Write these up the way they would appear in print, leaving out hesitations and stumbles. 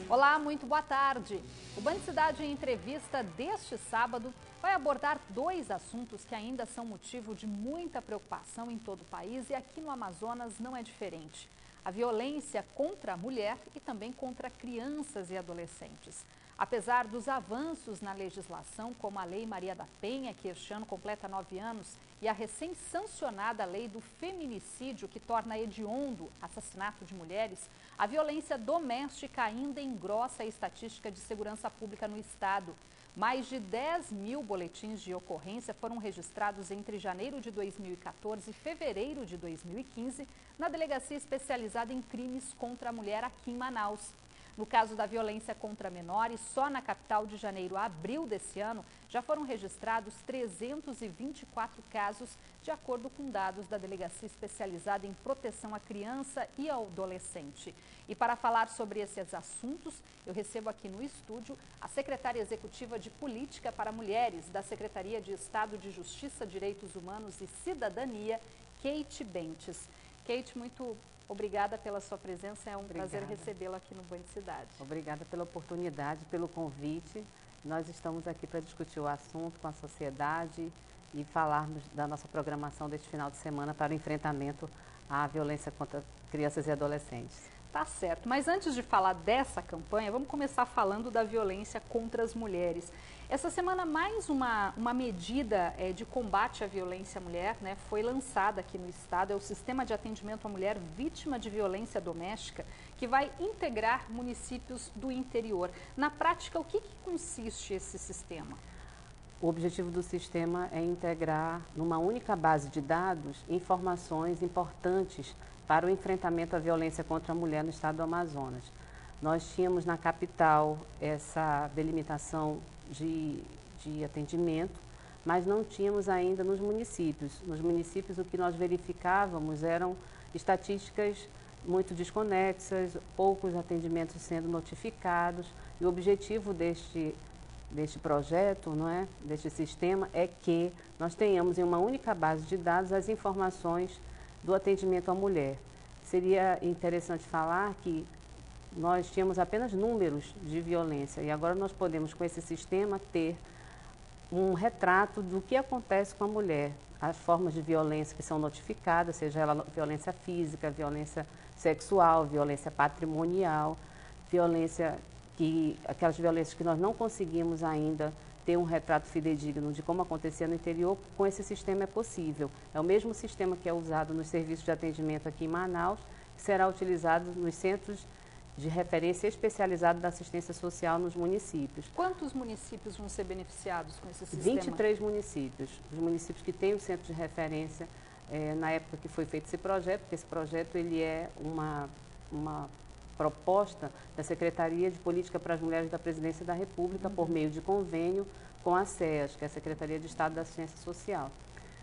Olá, muito boa tarde. O Band Cidade em entrevista deste sábado vai abordar dois assuntos que ainda são motivo de muita preocupação em todo o país e aqui no Amazonas não é diferente. A violência contra a mulher e também contra crianças e adolescentes. Apesar dos avanços na legislação, como a Lei Maria da Penha, que este ano completa 9 anos, e a recém-sancionada Lei do Feminicídio, que torna hediondo assassinato de mulheres, a violência doméstica ainda engrossa a estatística de segurança pública no estado. Mais de 10 mil boletins de ocorrência foram registrados entre janeiro de 2014 e fevereiro de 2015 na Delegacia Especializada em Crimes contra a Mulher aqui em Manaus. No caso da violência contra menores, só na capital de janeiro a abril desse ano, já foram registrados 324 casos, de acordo com dados da Delegacia Especializada em Proteção à Criança e ao Adolescente. E para falar sobre esses assuntos, eu recebo aqui no estúdio a secretária executiva de Política para Mulheres da Secretaria de Estado de Justiça, Direitos Humanos e Cidadania, Kate Bentes. Kate, muito obrigada pela sua presença, é um prazer recebê-la aqui no Band Cidade. Obrigada pela oportunidade, pelo convite. Nós estamos aqui para discutir o assunto com a sociedade e falarmos da nossa programação deste final de semana para o enfrentamento à violência contra crianças e adolescentes. Tá certo, mas antes de falar dessa campanha, vamos começar falando da violência contra as mulheres. Essa semana, mais uma medida de combate à violência à mulher, né, foi lançada aqui no estado. É o Sistema de Atendimento à Mulher Vítima de Violência Doméstica, que vai integrar municípios do interior. Na prática, o que consiste esse sistema? O objetivo do sistema é integrar numa única base de dados informações importantes para o enfrentamento à violência contra a mulher no estado do Amazonas. Nós tínhamos na capital essa delimitação de atendimento, mas não tínhamos ainda nos municípios. Nos municípios o que nós verificávamos eram estatísticas muito desconexas, poucos atendimentos sendo notificados, e o objetivo deste projeto, não é, deste sistema, é que nós tenhamos em uma única base de dados as informações do atendimento à mulher. Seria interessante falar que nós tínhamos apenas números de violência e agora nós podemos, com esse sistema, ter um retrato do que acontece com a mulher, as formas de violência que são notificadas, seja ela violência física, violência sexual, violência patrimonial, aquelas violências que nós não conseguimos ainda ter um retrato fidedigno de como acontecia no interior. Com esse sistema é possível. É o mesmo sistema que é usado nos serviços de atendimento aqui em Manaus, que será utilizado nos centros de referência especializado da assistência social nos municípios. Quantos municípios vão ser beneficiados com esse sistema? 23 municípios. Os municípios que têm o centro de referência, na época que foi feito esse projeto, porque esse projeto ele é uma proposta da Secretaria de Política para as Mulheres da Presidência da República, por meio de convênio com a SEAS, que é a Secretaria de Estado da Assistência Social.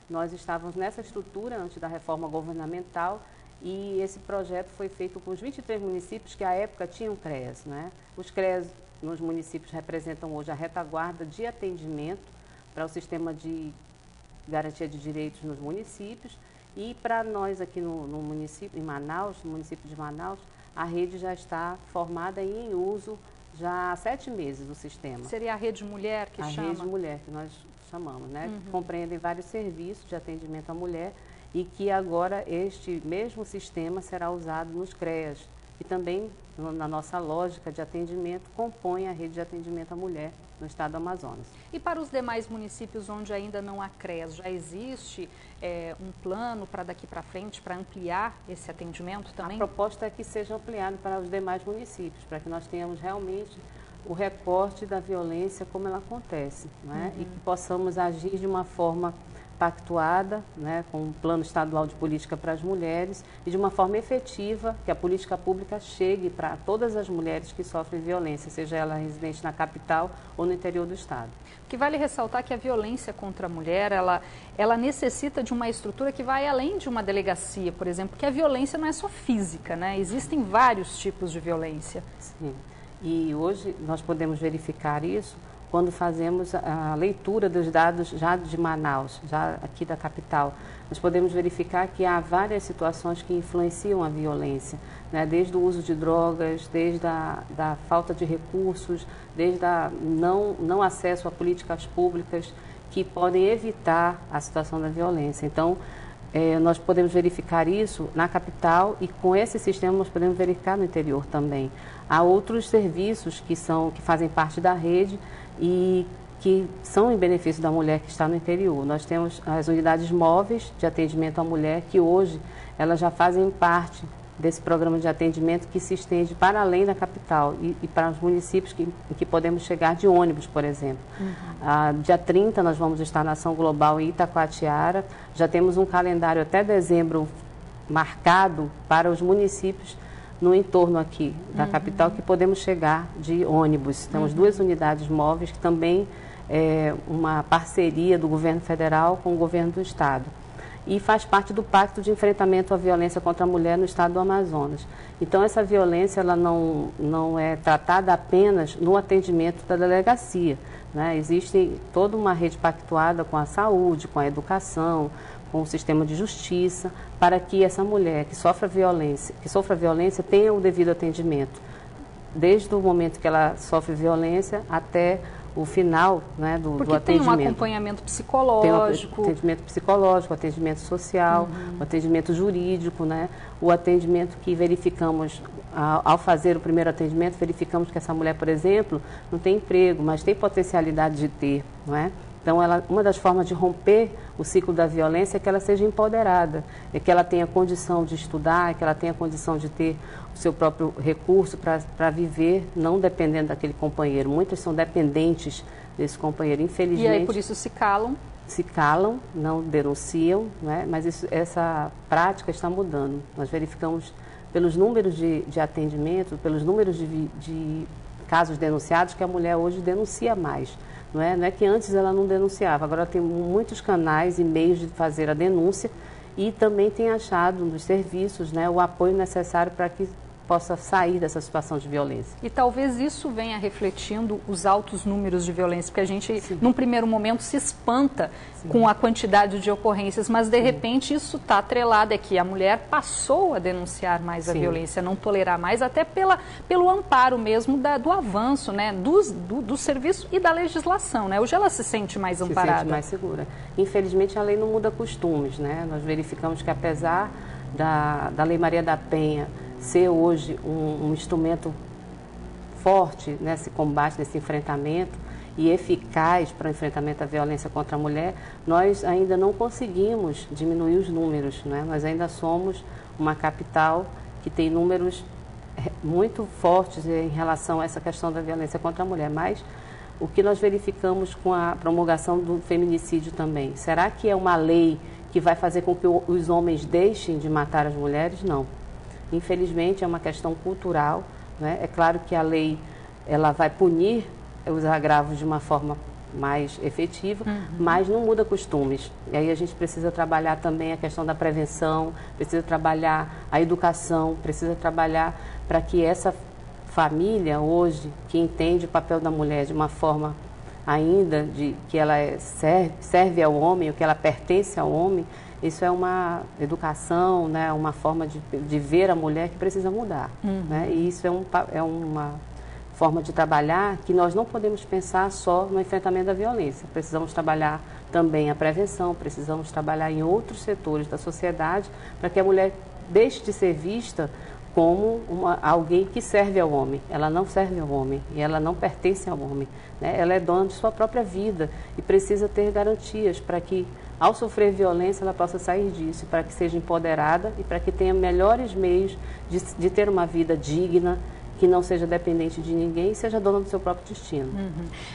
Nós estávamos nessa estrutura antes da reforma governamental e esse projeto foi feito com os 23 municípios que à época tinham CREAS, né? Os CREAS nos municípios representam hoje a retaguarda de atendimento para o sistema de garantia de direitos nos municípios e para nós aqui no município, em Manaus, no município de Manaus, a rede já está formada e em uso já há 7 meses o sistema. Seria a Rede Mulher que chama? A Rede Mulher, que nós chamamos, né? Que compreendem vários serviços de atendimento à mulher e que agora este mesmo sistema será usado nos CREAS. E também, na nossa lógica de atendimento, compõe a rede de atendimento à mulher no estado do Amazonas. E para os demais municípios onde ainda não há CREAS, já existe um plano para daqui para frente, para ampliar esse atendimento também? A proposta é que seja ampliado para os demais municípios, para que nós tenhamos realmente o recorte da violência como ela acontece, né? E que possamos agir de uma forma pactuada, né, com um plano estadual de política para as mulheres e de uma forma efetiva, que a política pública chegue para todas as mulheres que sofrem violência, seja ela residente na capital ou no interior do estado. O que vale ressaltar que a violência contra a mulher, ela necessita de uma estrutura que vai além de uma delegacia, por exemplo, porque a violência não é só física, né? Existem vários tipos de violência. Sim, e hoje nós podemos verificar isso quando fazemos a leitura dos dados já de Manaus, já aqui da capital, nós podemos verificar que há várias situações que influenciam a violência, né? Desde o uso de drogas, desde da falta de recursos, desde a não acesso a políticas públicas que podem evitar a situação da violência. Então, nós podemos verificar isso na capital e com esse sistema nós podemos verificar no interior também. Há outros serviços que fazem parte da rede e que são em benefício da mulher que está no interior. Nós temos as unidades móveis de atendimento à mulher, que hoje elas já fazem parte desse programa de atendimento que se estende para além da capital e para os municípios que podemos chegar de ônibus, por exemplo. Dia 30 nós vamos estar na Ação Global em Itacoatiara, já temos um calendário até dezembro marcado para os municípios no entorno aqui da capital que podemos chegar de ônibus. Temos 2 unidades móveis que também é uma parceria do governo federal com o governo do estado. E faz parte do Pacto de Enfrentamento à Violência contra a Mulher no estado do Amazonas. Então, essa violência ela não é tratada apenas no atendimento da delegacia, né? Existe toda uma rede pactuada com a saúde, com a educação, com o sistema de justiça, para que essa mulher que sofra violência tenha o devido atendimento, desde o momento que ela sofre violência até o final, né, do atendimento. Porque tem um acompanhamento psicológico. Tem o atendimento psicológico, o atendimento social, o atendimento jurídico, né? O atendimento que verificamos, ao fazer o primeiro atendimento, verificamos que essa mulher, por exemplo, não tem emprego, mas tem potencialidade de ter, não é? Então, uma das formas de romper o ciclo da violência é que ela seja empoderada, é que ela tenha condição de estudar, é que ela tenha condição de ter o seu próprio recurso para viver, não dependendo daquele companheiro. Muitas são dependentes desse companheiro, infelizmente. E aí, por isso, se calam? Se calam, não denunciam, né? Mas essa prática está mudando. Nós verificamos pelos números de atendimento, pelos números de casos denunciados, que a mulher hoje denuncia mais. Não é que antes ela não denunciava, agora tem muitos canais e meios de fazer a denúncia e também tem achado nos serviços, né, o apoio necessário para que possa sair dessa situação de violência. E talvez isso venha refletindo os altos números de violência, porque a gente, num primeiro momento, se espanta com a quantidade de ocorrências, mas de repente isso está atrelado, é que a mulher passou a denunciar mais a violência, não tolerar mais, até pelo amparo mesmo do avanço, né, do serviço e da legislação, né? Hoje ela se sente mais amparada. Se sente mais segura. Infelizmente a lei não muda costumes, né? Nós verificamos que apesar da Lei Maria da Penha ser hoje um instrumento forte nesse combate, nesse enfrentamento e eficaz para o enfrentamento à violência contra a mulher, nós ainda não conseguimos diminuir os números, né? Nós ainda somos uma capital que tem números muito fortes em relação a essa questão da violência contra a mulher, mas o que nós verificamos com a promulgação do feminicídio também, será que é uma lei que vai fazer com que os homens deixem de matar as mulheres? Não. Infelizmente, é uma questão cultural, né? É claro que a lei ela vai punir os agravos de uma forma mais efetiva, mas não muda costumes. E aí a gente precisa trabalhar também a questão da prevenção, precisa trabalhar a educação, precisa trabalhar para que essa família hoje, que entende o papel da mulher de uma forma ainda de que ela serve ao homem, ou que ela pertence ao homem, isso é uma educação, né, uma forma de ver a mulher que precisa mudar. Né? E isso é uma forma de trabalhar que nós não podemos pensar só no enfrentamento da violência. Precisamos trabalhar também a prevenção, precisamos trabalhar em outros setores da sociedade para que a mulher deixe de ser vista como alguém que serve ao homem. Ela não serve ao homem e ela não pertence ao homem, né? Ela é dona de sua própria vida e precisa ter garantias para que, ao sofrer violência, ela possa sair disso, para que seja empoderada e para que tenha melhores meios de ter uma vida digna, que não seja dependente de ninguém e seja dona do seu próprio destino.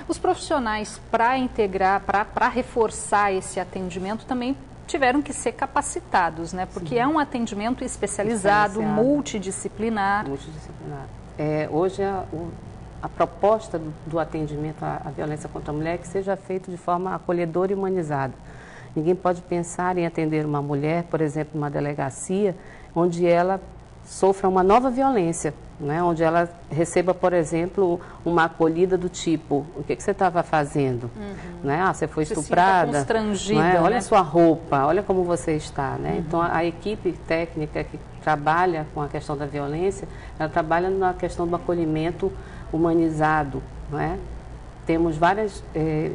Os profissionais, para integrar, para reforçar esse atendimento, também tiveram que ser capacitados, né? Porque é um atendimento especializado, multidisciplinar. Hoje a proposta do atendimento à violência contra a mulher é que seja feito de forma acolhedora e humanizada. Ninguém pode pensar em atender uma mulher, por exemplo, numa delegacia, onde ela sofra uma nova violência, né? Onde ela receba, por exemplo, uma acolhida do tipo, o que você estava fazendo? Né? Ah, você foi estuprada, se sinta constrangida, né? Olha né? a sua roupa, olha como você está, né? Então, a equipe técnica que trabalha com a questão da violência, ela trabalha na questão do acolhimento humanizado, não é? Temos vários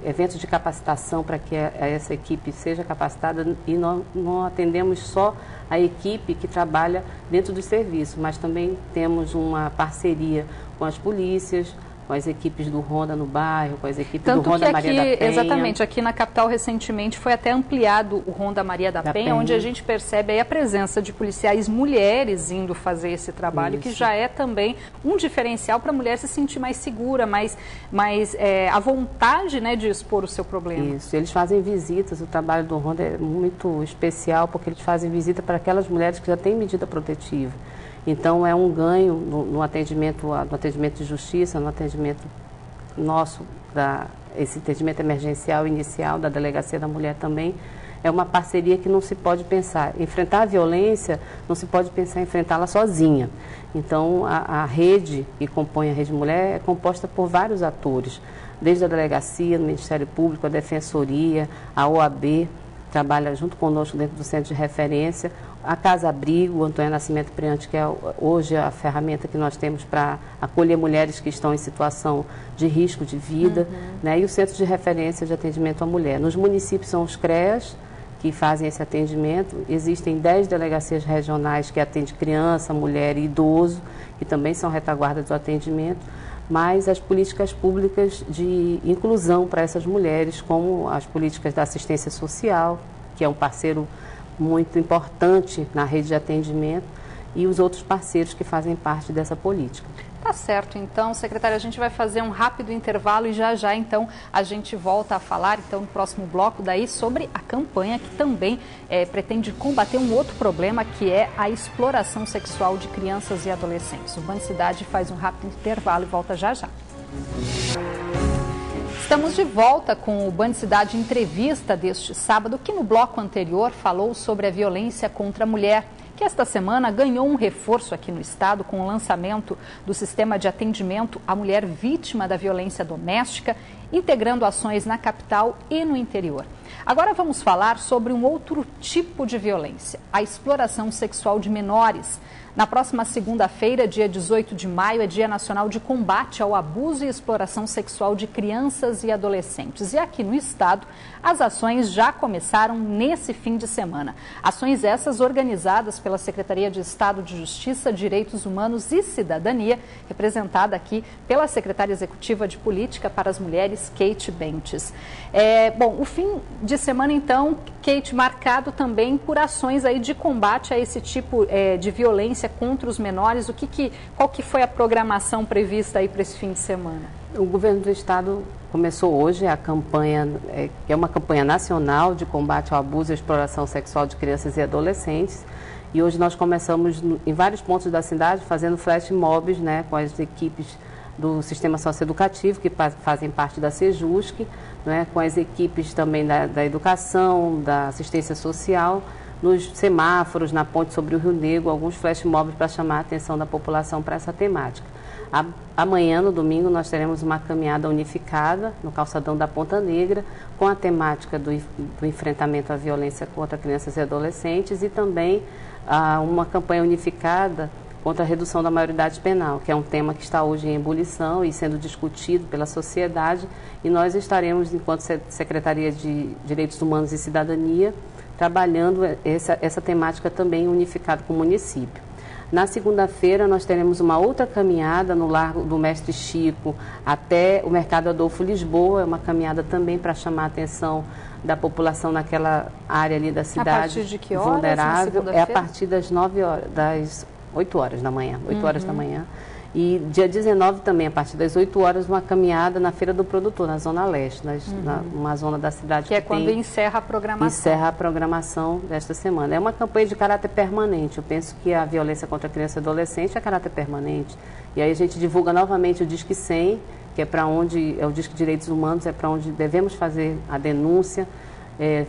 eventos de capacitação para que essa equipe seja capacitada e não atendemos só a equipe que trabalha dentro do serviço, mas também temos uma parceria com as polícias, com as equipes do Ronda no bairro, com as equipes do Ronda Maria da Penha. Exatamente, aqui na capital recentemente foi até ampliado o Ronda Maria da Penha, onde a gente percebe aí a presença de policiais mulheres indo fazer esse trabalho, que já é também um diferencial para a mulher se sentir mais segura, mais à vontade, né, de expor o seu problema. Isso, eles fazem visitas, o trabalho do Ronda é muito especial, porque eles fazem visita para aquelas mulheres que já têm medida protetiva. Então, é um ganho no atendimento de justiça, no atendimento nosso, esse atendimento emergencial inicial da Delegacia da Mulher também. É uma parceria que não se pode pensar. Enfrentar a violência, não se pode pensar em enfrentá-la sozinha. Então, a rede que compõe a Rede Mulher é composta por vários atores, desde a Delegacia, o Ministério Público, a Defensoria, a OAB, trabalha junto conosco dentro do Centro de Referência, a Casa Abrigo, o Antônio Nascimento Priante, que é hoje a ferramenta que nós temos para acolher mulheres que estão em situação de risco de vida, né? E o Centro de Referência de Atendimento à Mulher. Nos municípios são os CREAS, que fazem esse atendimento. Existem 10 delegacias regionais que atendem criança, mulher e idoso, que também são retaguarda do atendimento, mas as políticas públicas de inclusão para essas mulheres, como as políticas da assistência social, que é um parceiro muito importante na rede de atendimento, e os outros parceiros que fazem parte dessa política. Tá certo, então, secretária, a gente vai fazer um rápido intervalo e já, então, a gente volta a falar, então, no próximo bloco, daí, sobre a campanha que também pretende combater um outro problema, que é a exploração sexual de crianças e adolescentes. O Band Cidade faz um rápido intervalo e volta já. Estamos de volta com o Band Cidade Entrevista deste sábado, que no bloco anterior falou sobre a violência contra a mulher, que esta semana ganhou um reforço aqui no estado com o lançamento do sistema de atendimento à mulher vítima da violência doméstica, integrando ações na capital e no interior. Agora vamos falar sobre um outro tipo de violência, a exploração sexual de menores. Na próxima segunda-feira, dia 18 de maio, é Dia Nacional de Combate ao Abuso e Exploração Sexual de Crianças e Adolescentes. E aqui no estado, as ações já começaram nesse fim de semana. Ações essas organizadas pela Secretaria de Estado de Justiça, Direitos Humanos e Cidadania, representada aqui pela Secretária Executiva de Política para as Mulheres, Kate Bentes. Bom, o fim de semana, então, Kate, marcado também por ações aí de combate a esse tipo de violência contra os menores. Qual que foi a programação prevista aí para esse fim de semana? O governo do estado começou hoje a campanha, que é uma campanha nacional de combate ao abuso e exploração sexual de crianças e adolescentes. E hoje nós começamos em vários pontos da cidade fazendo flash mobs, né, com as equipes do Sistema Socioeducativo, que fazem parte da Sejusc, né, com as equipes também da educação, da assistência social, nos semáforos, na ponte sobre o Rio Negro, alguns flash mobs para chamar a atenção da população para essa temática. Amanhã, no domingo, nós teremos uma caminhada unificada no calçadão da Ponta Negra, com a temática do enfrentamento à violência contra crianças e adolescentes e também uma campanha unificada contra a redução da maioridade penal, que é um tema que está hoje em ebulição e sendo discutido pela sociedade, e nós estaremos, enquanto Secretaria de Direitos Humanos e Cidadania, trabalhando essa temática também unificada com o município. Na segunda-feira, nós teremos uma outra caminhada no Largo do Mestre Chico até o Mercado Adolfo Lisboa, é uma caminhada também para chamar a atenção da população naquela área ali da cidade. A partir de que horas? Vulnerável. É a partir das 8 horas da manhã, 8 horas da manhã. E dia 19 também, a partir das 8 horas, uma caminhada na Feira do Produtor, na Zona Leste, numa zona da cidade que é quando encerra a programação. Encerra a programação desta semana. É uma campanha de caráter permanente. Eu penso que a violência contra a criança e adolescente é caráter permanente. E aí a gente divulga novamente o Disque 100, que é para onde, é o Disque Direitos Humanos, é para onde devemos fazer a denúncia.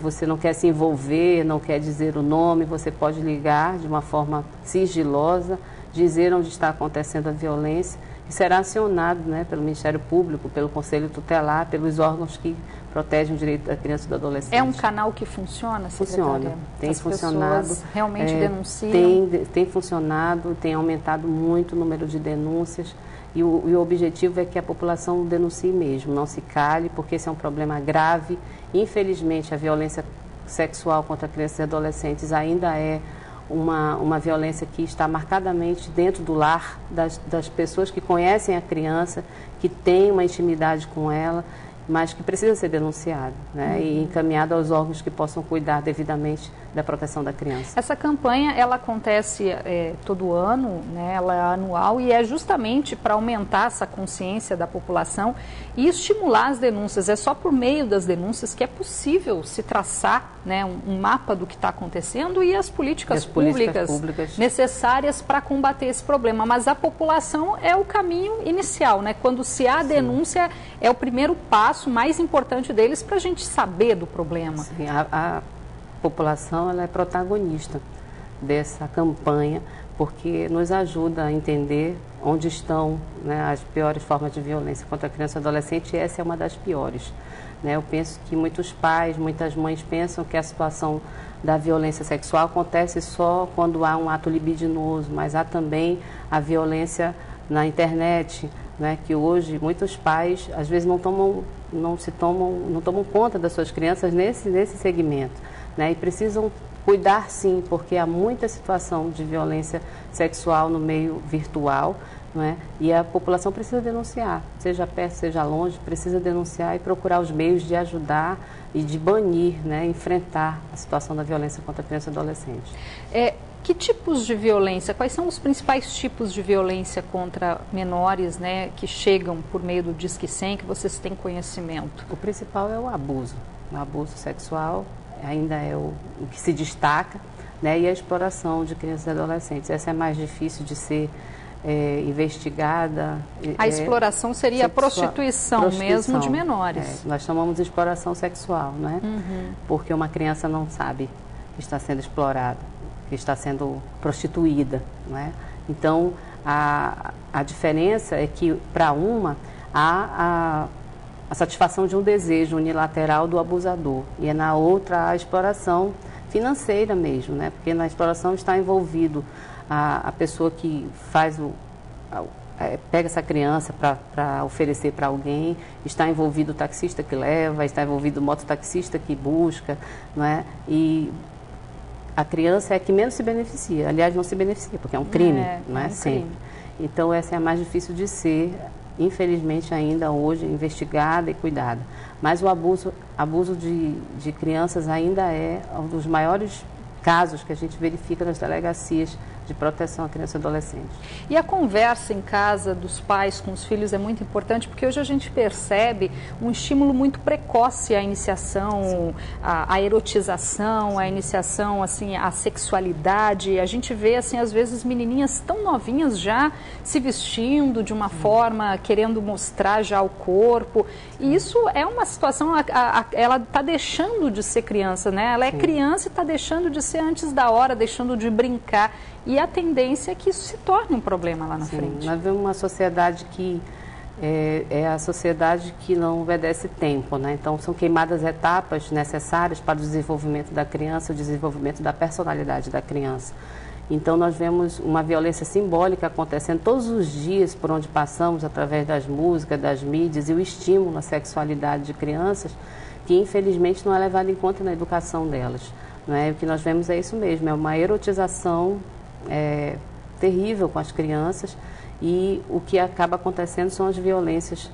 Você não quer se envolver, não quer dizer o nome, você pode ligar de uma forma sigilosa dizer onde está acontecendo a violência e será acionado, né, pelo Ministério Público, pelo Conselho Tutelar, pelos órgãos que protegem o direito da criança e do adolescente. É um canal que funciona, secretária? Funciona, tem As funcionado. Pessoas realmente denunciam? Tem funcionado, tem aumentado muito o número de denúncias e o objetivo é que a população denuncie mesmo, não se cale, porque esse é um problema grave. Infelizmente, a violência sexual contra crianças e adolescentes ainda é uma violência que está marcadamente dentro do lar das pessoas que conhecem a criança, que têm uma intimidade com ela, mas que precisa ser denunciado, né, e encaminhado aos órgãos que possam cuidar devidamente da proteção da criança. Essa campanha, ela acontece todo ano, né, ela é anual e é justamente para aumentar essa consciência da população e estimular as denúncias. É só por meio das denúncias que é possível se traçar, né, um mapa do que está acontecendo e as políticas públicas necessárias para combater esse problema. Mas a população é o caminho inicial, né? Quando se há denúncia, é o primeiro passo mais importante deles para a gente saber do problema. Sim, a população ela é protagonista dessa campanha, porque nos ajuda a entender onde estão, né, as piores formas de violência contra a criança e adolescente, e essa é uma das piores. Né? Eu penso que muitos pais, muitas mães pensam que a situação da violência sexual acontece só quando há um ato libidinoso, mas há também a violência na internet, né, que hoje muitos pais às vezes não tomam conta das suas crianças nesse segmento, né, e precisam cuidar sim, porque há muita situação de violência sexual no meio virtual, não é? E a população precisa denunciar, seja perto, seja longe, precisa denunciar e procurar os meios de ajudar e de banir, né, enfrentar a situação da violência contra a criança e adolescente. Que tipos de violência, quais são os principais tipos de violência contra menores, né, que chegam por meio do Disque 100, que vocês têm conhecimento? O principal é o abuso sexual ainda é o que se destaca, né, e a exploração de crianças e adolescentes. Essa é mais difícil de ser investigada. A exploração seria a prostituição mesmo de menores. Nós chamamos de exploração sexual, né? Porque uma criança não sabe que está sendo explorada, que está sendo prostituída, né? Então, a diferença é que, para uma, há a satisfação de um desejo unilateral do abusador, e na outra a exploração financeira mesmo, né? Porque na exploração está envolvido a pessoa que faz pega essa criança para oferecer para alguém, está envolvido o taxista que leva, está envolvido o mototaxista que busca, não é? E a criança é a que menos se beneficia, aliás, não se beneficia, porque é um crime, não é? Sempre. Então, essa é a mais difícil de ser, infelizmente, ainda hoje, investigada e cuidada. Mas o abuso de crianças ainda é um dos maiores casos que a gente verifica nas delegacias de proteção à criança e adolescente. E a conversa em casa dos pais com os filhos é muito importante, porque hoje a gente percebe um estímulo muito precoce à iniciação, à erotização, à iniciação, assim, à sexualidade. A gente vê, assim, às vezes menininhas tão novinhas já se vestindo de uma forma, querendo mostrar já o corpo. E isso é uma situação, ela está deixando de ser criança, né? Ela é criança e está deixando de ser antes da hora, deixando de brincar. E a tendência é que isso se torne um problema lá na frente. Nós vemos uma sociedade que é a sociedade que não obedece tempo, né? Então, são queimadas etapas necessárias para o desenvolvimento da criança, o desenvolvimento da personalidade da criança. Então, nós vemos uma violência simbólica acontecendo todos os dias por onde passamos, através das músicas, das mídias, e o estímulo à sexualidade de crianças, que infelizmente não é levado em conta na educação delas. Não é? O que nós vemos é isso mesmo, é uma erotização terrível com as crianças, e o que acaba acontecendo são as violências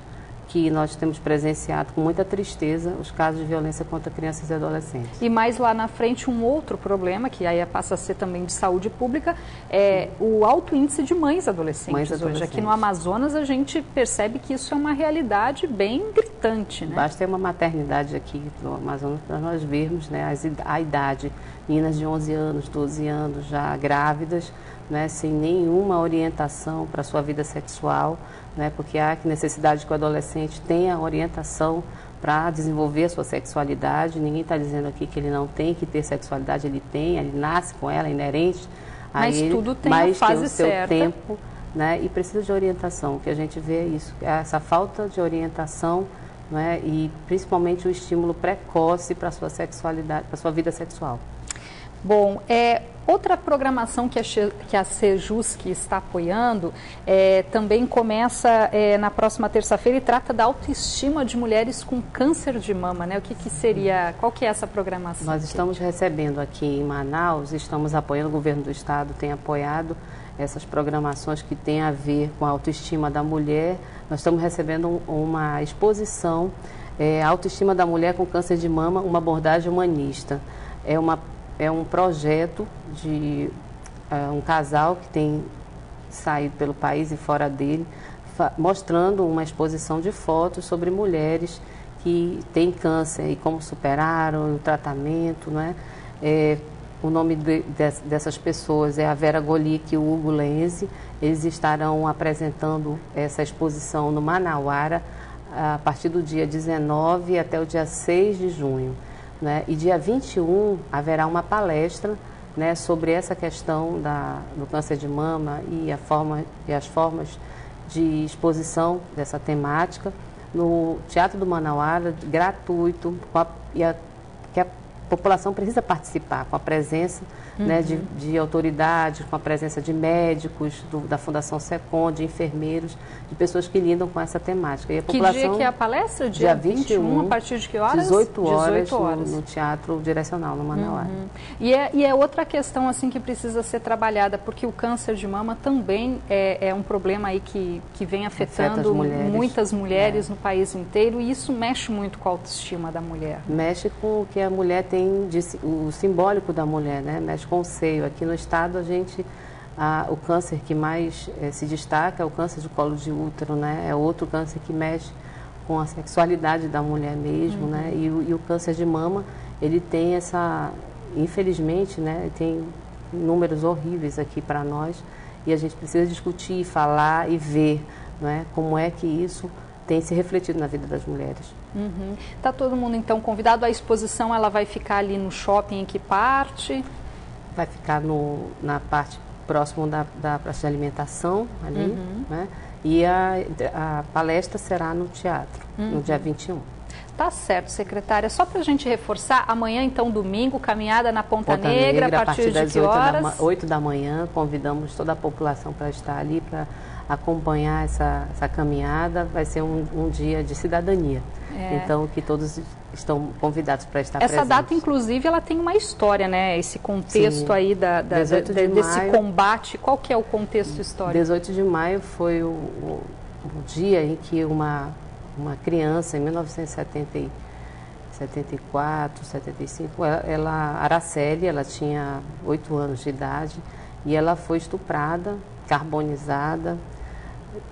que nós temos presenciado com muita tristeza, os casos de violência contra crianças e adolescentes. E mais lá na frente, um outro problema, que aí passa a ser também de saúde pública, é o alto índice de mães adolescentes. Hoje, aqui no Amazonas, a gente percebe que isso é uma realidade bem gritante, né? Basta ter uma maternidade aqui no Amazonas para nós vermos, né, a idade. Meninas de 11 anos, 12 anos, já grávidas, né, sem nenhuma orientação para a sua vida sexual, né, porque há necessidade que o adolescente tenha orientação para desenvolver a sua sexualidade. Ninguém está dizendo aqui que ele não tem que ter sexualidade, ele tem, ele nasce com ela, é inerente Mas tudo tem a fase certa. Tempo, né? E precisa de orientação. O que a gente vê é isso, essa falta de orientação, né? E principalmente o estímulo precoce para a sua sexualidade, para a sua vida sexual. Bom, outra programação que a Sejusc está apoiando também começa na próxima terça-feira e trata da autoestima de mulheres com câncer de mama, né? Qual que é essa programação? Nós estamos recebendo aqui em Manaus, estamos apoiando, o governo do estado tem apoiado essas programações que têm a ver com a autoestima da mulher. Nós estamos recebendo uma exposição, Autoestima da Mulher com Câncer de Mama, uma abordagem humanista. É um projeto de um casal que tem saído pelo país e fora dele, mostrando uma exposição de fotos sobre mulheres que têm câncer e como superaram o tratamento, não é? O nome dessas pessoas é a Vera Golic e o Hugo Lenze. Eles estarão apresentando essa exposição no Manauara a partir do dia 19 até o dia 6 de junho. Né? E dia 21 haverá uma palestra, né, sobre essa questão do câncer de mama e as formas de exposição dessa temática no Teatro do Manauara, gratuito, que a população precisa participar, com a presença né, de autoridades, com a presença de médicos, da Fundação SECOM, de enfermeiros, de pessoas que lidam com essa temática. E a população, que dia que é a palestra? Dia 21, a partir de que horas? 18 horas. No Teatro Direcional, no Manauara. E é outra questão assim que precisa ser trabalhada, porque o câncer de mama também é um problema aí que vem afetando muitas mulheres no país inteiro, e isso mexe muito com a autoestima da mulher. Mexe com o que a mulher tem, o simbólico da mulher, né? Mexe com o seio. Aqui no estado o câncer que mais se destaca é o câncer de colo de útero, né? É outro câncer que mexe com a sexualidade da mulher mesmo, né? E o câncer de mama, ele tem infelizmente, né? Tem números horríveis aqui para nós, e a gente precisa discutir, falar e ver, né? Como é que isso tem se refletido na vida das mulheres. Tá todo mundo então convidado. A exposição ela vai ficar ali no shopping, em que parte? Vai ficar na parte próxima da praça de alimentação, ali, né? E a palestra será no teatro, no dia 21. Tá certo, secretária. Só para a gente reforçar, amanhã, então, domingo, caminhada na Ponta Negra, a partir de que horas? 8 da manhã, convidamos toda a população para estar ali, para acompanhar essa caminhada. Vai ser um dia de cidadania. Então, que todos estão convidados para estar presentes. Essa data, inclusive, ela tem uma história, né? Esse contexto aí desse combate. Qual que é o contexto histórico? 18 de maio foi o dia em que uma criança, em 1974, 75, Araceli, ela tinha 8 anos de idade, e ela foi estuprada, carbonizada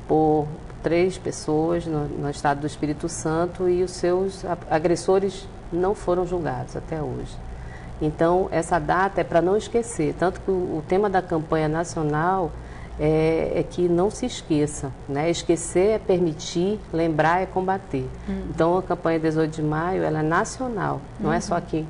por 3 pessoas no estado do Espírito Santo, e os seus agressores não foram julgados até hoje. Então, essa data é para não esquecer, tanto que o tema da campanha nacional é que não se esqueça, né? Esquecer é permitir, lembrar é combater. Então, a campanha 18 de maio, ela é nacional, não é só aqui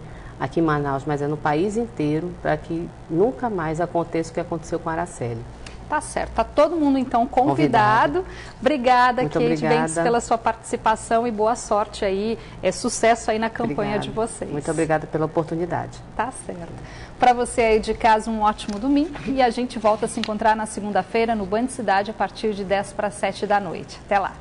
em Manaus, mas é no país inteiro, para que nunca mais aconteça o que aconteceu com a Araceli. Tá certo, tá todo mundo então convidado. Obrigada, Kate Bentes, pela sua participação, e boa sorte aí, sucesso aí na campanha de vocês. Muito obrigada pela oportunidade. Tá certo. Para você aí de casa, um ótimo domingo, e a gente volta a se encontrar na segunda-feira no Band Cidade a partir de 10 para 7 da noite. Até lá.